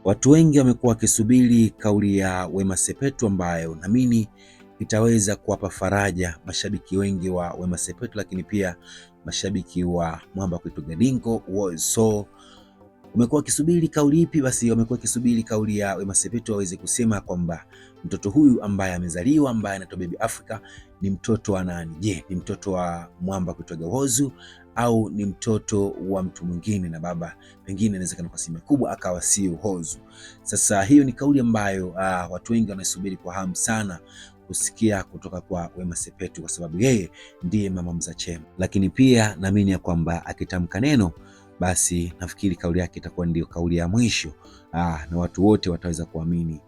Watu wengi wamekuwa wakisubiri kauli ya Wema Sepetu ambayo naamini itaweza kuwapa faraja mashabiki wengi wa Wema Sepetu, lakini pia mashabiki wa Mwamba Kwetu Gadingo. So umekuwa wakisubiri kauli ipi? Basi wamekuwa wakisubiri kauli ya Wema Sepetu aweze kusema kwamba mtoto huyu ambaye amezaliwa, ambaye anaitwa Baby Africa, ni mtoto wa nani? Je, ni mtoto wa Mwamba Kwetu Gawozu au ni mtoto wa mtu mwingine, na baba pengine inawezekana kwa asilimia kubwa akawa sio Whozu. Sasa hiyo ni kauli ambayo watu wengi wanasubiri kwa hamu sana kusikia kutoka kwa Wema Sepetu, kwa sababu yeye ndiye mama mza Chema, lakini pia naamini ya kwamba akitamka neno basi nafikiri kauli yake itakuwa ndio kauli ya mwisho na watu wote wataweza kuamini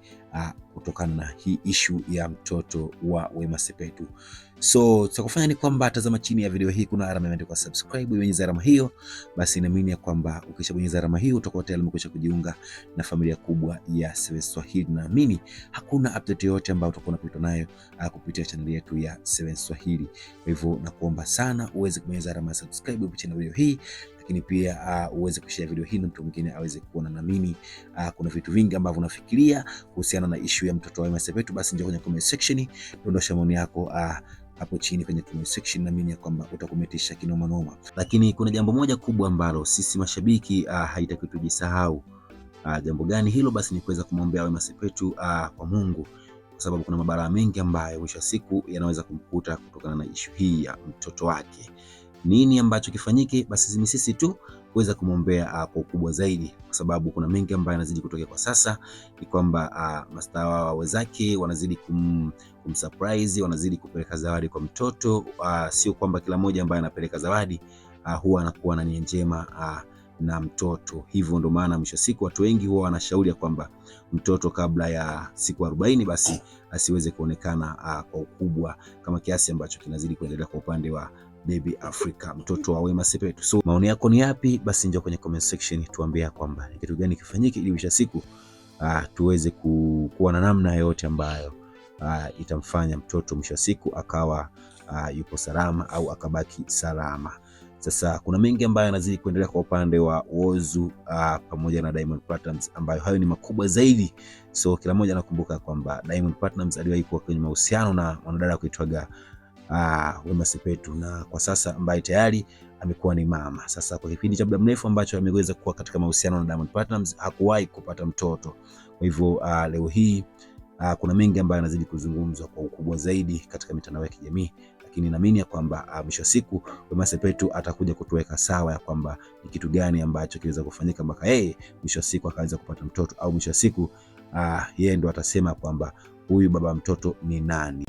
kutokana na hii issue ya mtoto wa Wema Sepetu. So tutakufanya ni kwamba tazama chini ya video hii kuna alama imeandikwa subscribe, bonyeza alama hiyo. Basi naamini ya kwamba ukishabonyeza alama hiyo utakuwa tayari umekwisha kujiunga na familia kubwa ya 7 Swahili. Naamini hakuna update yoyote ambayo utakuwa unapita nayo kupitia channel yetu ya 7 Swahili. Kwa hivyo nakuomba sana uweze kubonyeza alama ya subscribe kupitia video hii, lakini pia uweze kushare video hii na mtu mwingine aweze kuona. Naamini kuna vitu vingi ambavyo unafikiria kuhusiana na issue ya mtoto wa Wema Sepetu, basi njoo kwenye comment section, dondosha maoni yako hapo chini kwenye comment section. Naamini ya kwamba utakometisha kinoma noma, lakini kuna jambo moja kubwa ambalo sisi mashabiki haitaki tujisahau. Jambo gani hilo? Basi ni kuweza kumwombea Wema Sepetu kwa Mungu, kwa sababu kuna mabalaa mengi ambayo mwisho wa siku yanaweza kumkuta kutokana na issue hii ya mtoto wake. Nini ambacho kifanyike? Basi ni sisi tu kuweza kumwombea kwa ukubwa zaidi, kwa sababu kuna mengi ambayo yanazidi kutokea kwa sasa. Ni kwamba mastaa wenzake wanazidi kumsurprise, wanazidi kupeleka zawadi kwa mtoto. Sio kwamba kila mmoja ambaye anapeleka zawadi huwa anakuwa na nia njema na mtoto. Hivyo ndio maana mwisho siku watu wengi huwa wanashauri ya kwamba mtoto kabla ya siku 40 basi asiweze kuonekana kwa ukubwa kama kiasi ambacho kinazidi kuendelea kwa upande wa Baby Africa, mtoto wa Wema Sepetu. So maoni yako ni yapi? Basi njoo kwenye comment section tuambie kwamba ni kitu gani kifanyike ili mwisho siku tuweze kuwa na namna yote ambayo itamfanya mtoto mwisho siku akawa yupo salama au akabaki salama. Sasa kuna mengi ambayo yanazidi kuendelea kwa upande wa Whozu pamoja na Diamond Platnumz, ambayo hayo ni makubwa zaidi. So kila mmoja anakumbuka kwamba Diamond Platnumz aliwahi kuwa kwenye mahusiano na mwanadada kuitwaga Wema Sepetu, na kwa sasa ambaye tayari amekuwa ni mama. Sasa kwa kipindi cha muda mrefu ambacho ameweza kuwa katika mahusiano na Diamond Platnumz hakuwahi kupata mtoto. Kwa hivyo leo hii kuna mengi ambayo yanazidi kuzungumzwa kwa ukubwa zaidi katika mitandao ya kijamii, lakini naamini ya kwamba mwisho siku Wema Sepetu atakuja kutuweka sawa ya kwamba ni kitu gani ambacho kiweza kufanyika mpaka yeye mwisho siku akaweza kupata mtoto, au mwisho siku yeye ndo atasema kwamba huyu baba mtoto ni nani.